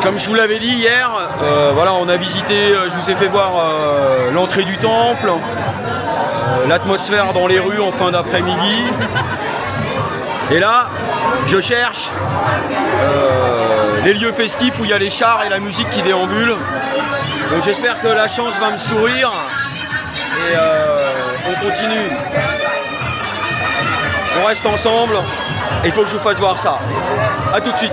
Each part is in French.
Comme je vous l'avais dit hier, voilà, on a visité, je vous ai fait voir l'entrée du temple, l'atmosphère dans les rues en fin d'après-midi. Et là, je cherche les lieux festifs où il y a les chars et la musique qui déambulent. Donc j'espère que la chance va me sourire et on continue. On reste ensemble et il faut que je vous fasse voir ça. A tout de suite.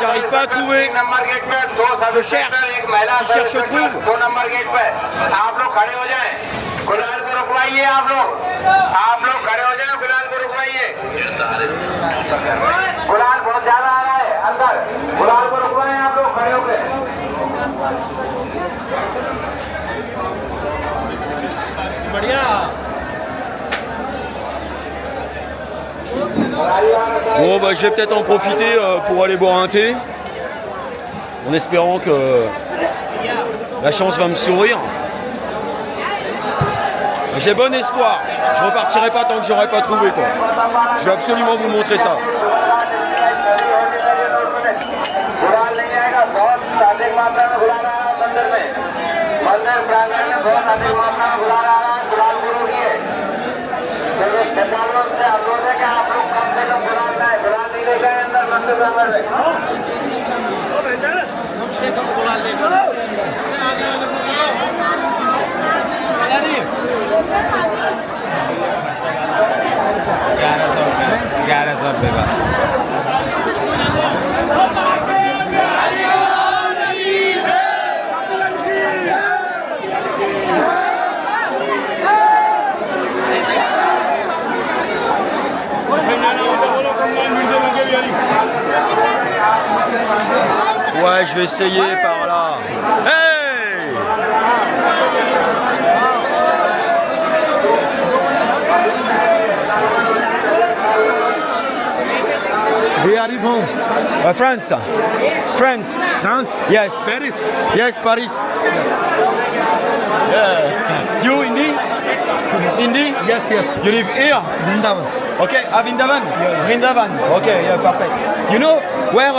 J'arrive pas à trouver. Je cherche. Qui cherche trouve. Bon bah je vais peut-être en profiter pour aller boire un thé, en espérant que la chance va me sourire. J'ai bon espoir, je repartirai pas tant que j'aurai pas trouvé quoi. Je vais absolument vous montrer ça. Ouais, je vais essayer par là. Hey! Where are you from? France. France. France? Yes. Paris? Yes, Paris. Yeah. You Hindi? Hindi? Yes, yes. You live here? Vrindavan. Okay, Vrindavan? Yeah. Vrindavan. Okay, yeah, perfect. You know where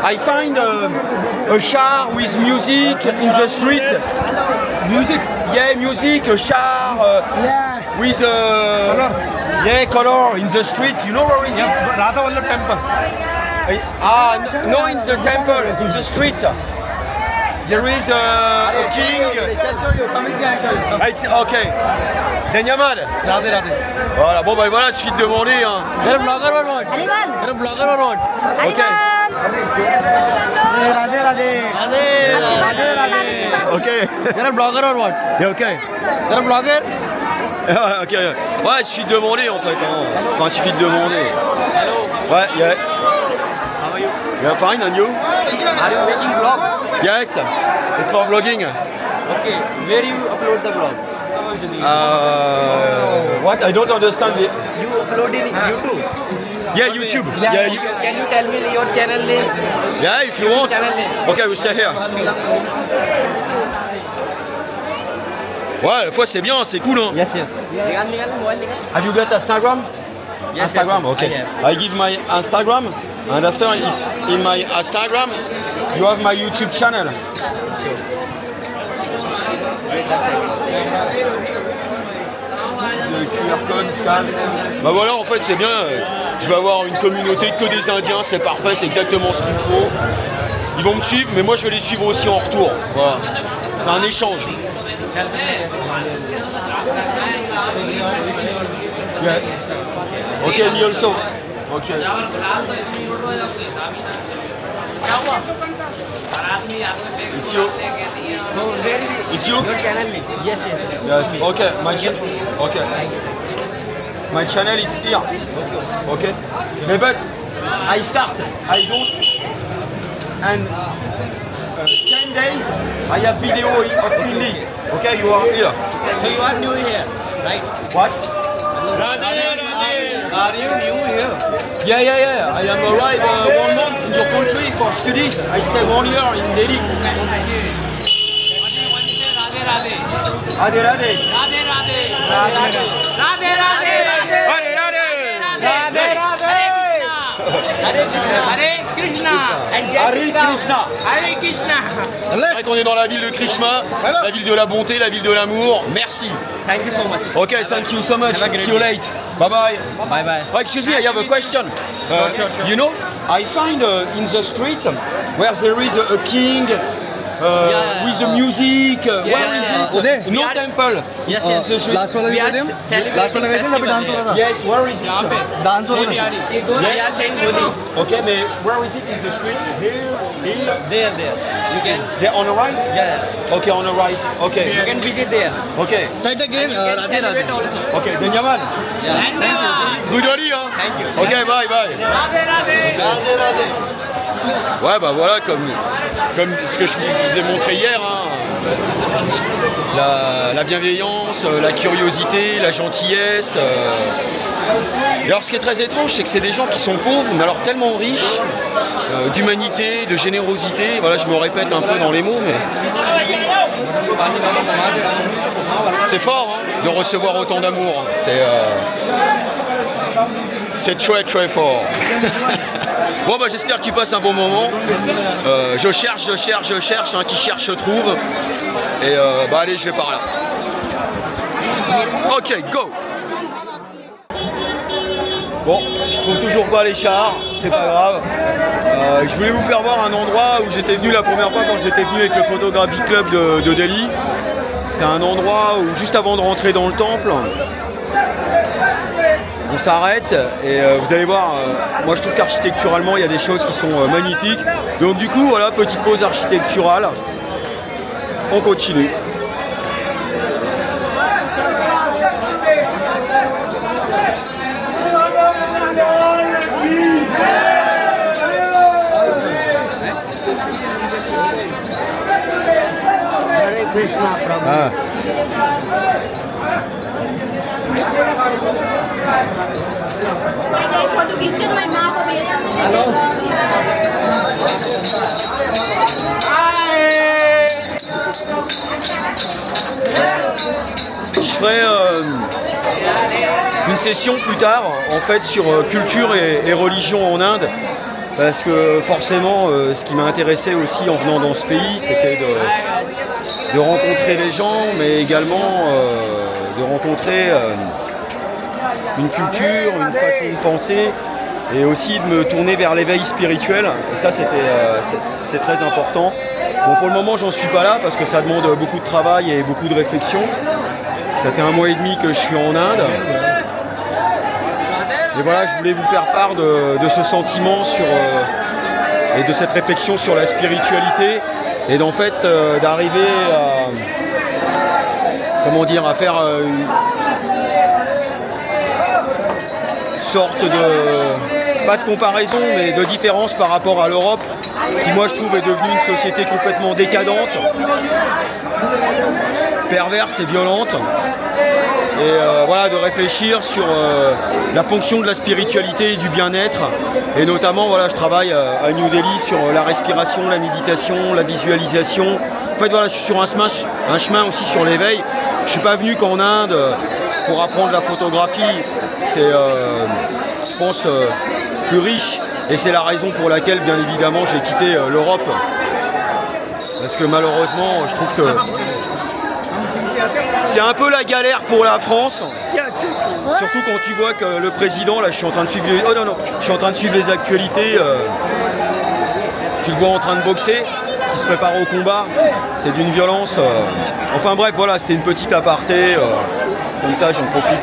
I find a char with music in the street? Music? Yeah, music, a char Yeah. with Color? yeah, color in the street. You know where is it? Yes, Radha Vallabh temple. No, in the temple, in the street. There is a king. It's okay. Danyamad. Radhe Radhe. Voilà, bon bah voilà, suffit de demander. Hein. You're a blogger or what? You're a blogger or what? Ok. Radhe Radhe. Radhe Radhe. Ok. You're a blogger or what? Yeah, ok. You're a blogger? Ok. Ouais, il suffit de demander en fait. Hein. Enfin, il suffit de demander. Ouais, yeah. How are you? Yeah, fine, and you? Are you making vlog? Yes, it's for vlogging. Okay. Where you upload the vlog? What? I don't understand it. You upload in YouTube. Yeah, YouTube. Yeah. Yeah, Can you tell me your channel name? yeah, if you want. Channel name. Ok, we stay here. Ouais, la fois c'est bien, c'est cool. Hein. Yes, yes. Have you got Instagram? Yes, Instagram, yes, okay. I I give my Instagram, and after in my Instagram, you have my YouTube channel. Le QR code, scan. Bah voilà, en fait, c'est bien. Je vais avoir une communauté que des Indiens, c'est parfait, c'est exactement ce qu'il faut. Ils vont me suivre, mais moi je vais les suivre aussi en retour. Voilà. C'est un échange. Yeah. Okay, me also. Okay. It's you. It's you? Your channel name? Yes, yes. Yes. Okay. Okay. My channel is here. Okay. But I start. I don't. And 10 days, I have video of Hindi. Okay, you are here. So you are new here, right? What? Are you new here? Yeah. I am arrived 1 month in your country for studies. I stay 1 year in Delhi. Radhe Radhe. Hare Krishna and Jai Shri Ram. Hare Krishna. On est dans la ville de Krishna, la ville de la bonté, la ville de l'amour. Merci. Thank you so much. Okay, thank you so much. See you late. Bye bye. Bye bye. Oh, excuse me, I have a question. Sure. You know, I find in the street where there is a king with the music. Where is it? No temple. Yes. Last वाला We भी are them celebrating last वाला गए थे ना अभी डांस हो रहा था Yes, where is it? Dance हो रहा था We are saying Holi. Okay, but where is it in the street? Here. There. You can. There on the right? Yeah. Okay, on the right. Okay. You can visit there. Okay. Side again Radhe Celebrate Radhe also. Okay, Benjamin. Yeah. Good Oli, hein? Thank you. Ok, bye. Ouais, bah voilà, comme ce que je vous ai montré hier, hein, la bienveillance, la curiosité, la gentillesse. Et alors, ce qui est très étrange, c'est que c'est des gens qui sont pauvres, mais alors tellement riches, d'humanité, de générosité. Voilà, je me répète un peu dans les mots, mais c'est fort hein, de recevoir autant d'amour. C'est très fort. Bon bah j'espère que tu passes un bon moment. Je cherche, hein, qui cherche trouve. Et bah allez, je vais par là. Ok, go. Bon, je trouve toujours pas les chars, c'est pas grave. Je voulais vous faire voir un endroit où j'étais venu la première fois quand j'étais venu avec le Photography Club de Delhi. C'est un endroit où juste avant de rentrer dans le temple, on s'arrête et vous allez voir, moi je trouve qu'architecturalement il y a des choses qui sont magnifiques. Donc du coup voilà, petite pause architecturale, on continue. Hare Krishna, Prabhu. Ah. भाई फोटो खींच के तुम्हारी माँ को भेजा। Je ferai une session plus tard en fait sur culture et religion en Inde, parce que forcément ce qui m'a intéressé aussi en venant dans ce pays, c'était de rencontrer les gens, mais également de rencontrer une culture, une façon de penser, et aussi de me tourner vers l'éveil spirituel. Et ça c'est très important. Bon, pour le moment j'en suis pas là parce que ça demande beaucoup de travail et beaucoup de réflexion. Ça fait 1 mois et demi que je suis en Inde. Et voilà, je voulais vous faire part de ce sentiment et de cette réflexion sur la spiritualité, et d'en fait d'arriver à faire une sorte de, pas de comparaison, mais de différence par rapport à l'Europe, qui moi je trouve est devenue une société complètement décadente, perverse et violente. Et voilà, de réfléchir sur la fonction de la spiritualité et du bien-être. Et notamment, voilà, je travaille à New Delhi sur la respiration, la méditation, la visualisation. En fait, voilà, je suis sur un chemin aussi sur l'éveil. Je ne suis pas venu qu'en Inde pour apprendre la photographie. C'est, je pense, plus riche. Et c'est la raison pour laquelle, bien évidemment, j'ai quitté l'Europe. Parce que malheureusement, je trouve que c'est un peu la galère pour la France, surtout quand tu vois que le président, là je suis en train de suivre les actualités, tu le vois en train de boxer, qui se prépare au combat, c'est d'une violence. Enfin bref, voilà, c'était une petite aparté, comme ça j'en profite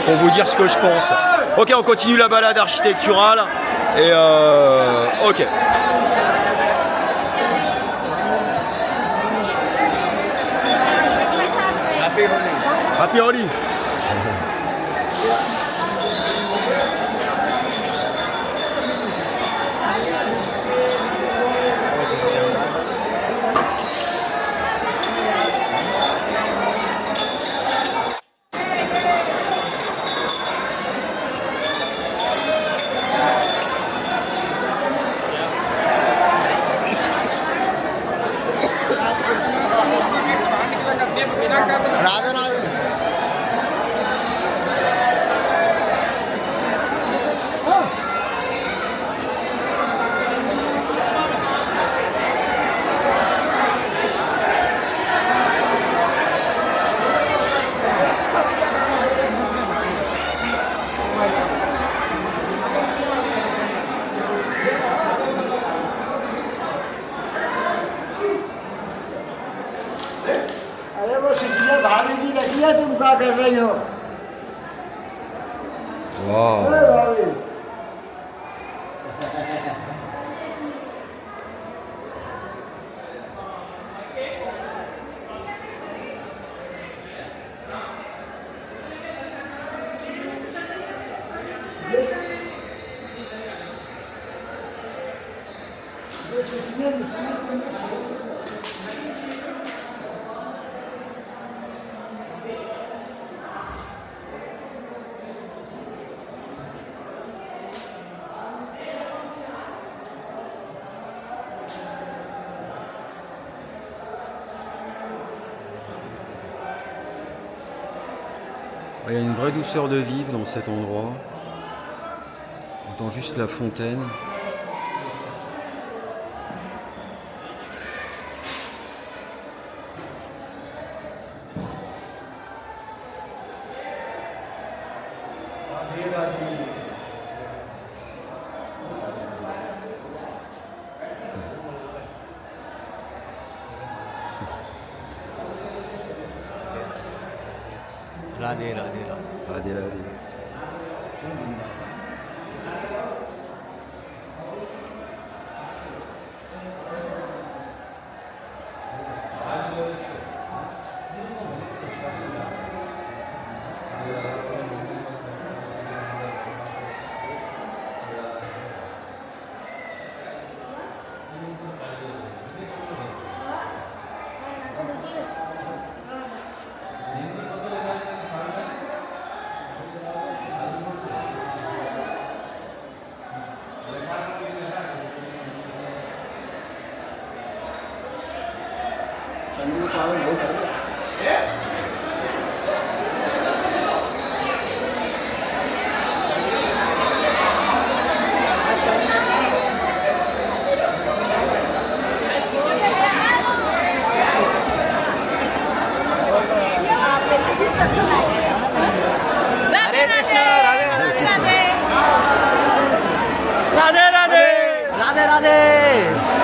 pour vous dire ce que je pense. Ok, on continue la balade architecturale, et ok. Happy Holi. Radhe राधे अरे वो शिशिया भाभी की लगी है, तुम क्या कर रही हो? वाह अरे भाभी Il y a une vraie douceur de vivre dans cet endroit. On entend juste la fontaine. Radhe राधे राधे Radhe, radhe. चंदू चावल बहुत है राधे कृष्ण राधे राधे राधे राधे राधे राधे राधे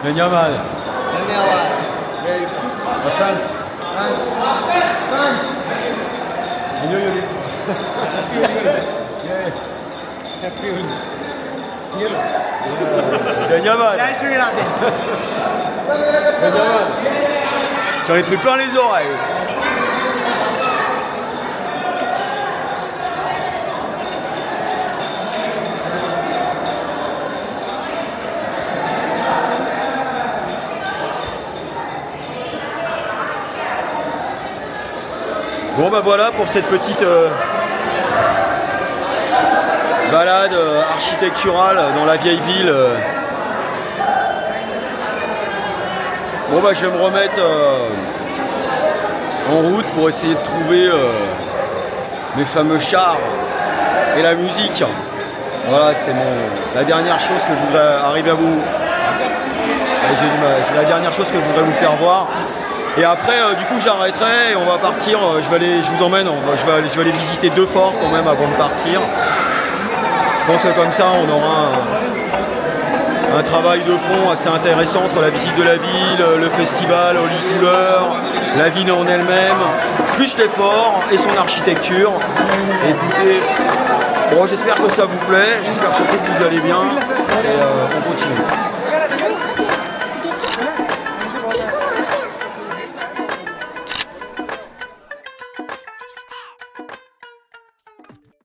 Benjamin. धन्यवाद Benjamin. जय श्री Radhe J'en ai pris plein les oreilles. Bon bah voilà pour cette petite balade architecturale dans la vieille ville. Bon bah je vais me remettre en route pour essayer de trouver mes fameux chars et la musique. Voilà, c'est la dernière chose que je voudrais arriver à vous. C'est la dernière chose que je voudrais vous faire voir. Et après, du coup, j'arrêterai et on va partir. Je vous emmène. Je vais aller visiter 2 forts quand même avant de partir. Je pense que comme ça, on aura un travail de fond assez intéressant entre la visite de la ville, le festival, Holy Couleurs, la ville en elle-même, plus les forts et son architecture. Et écoutez, bon, j'espère que ça vous plaît. J'espère surtout que vous allez bien. Et on continue.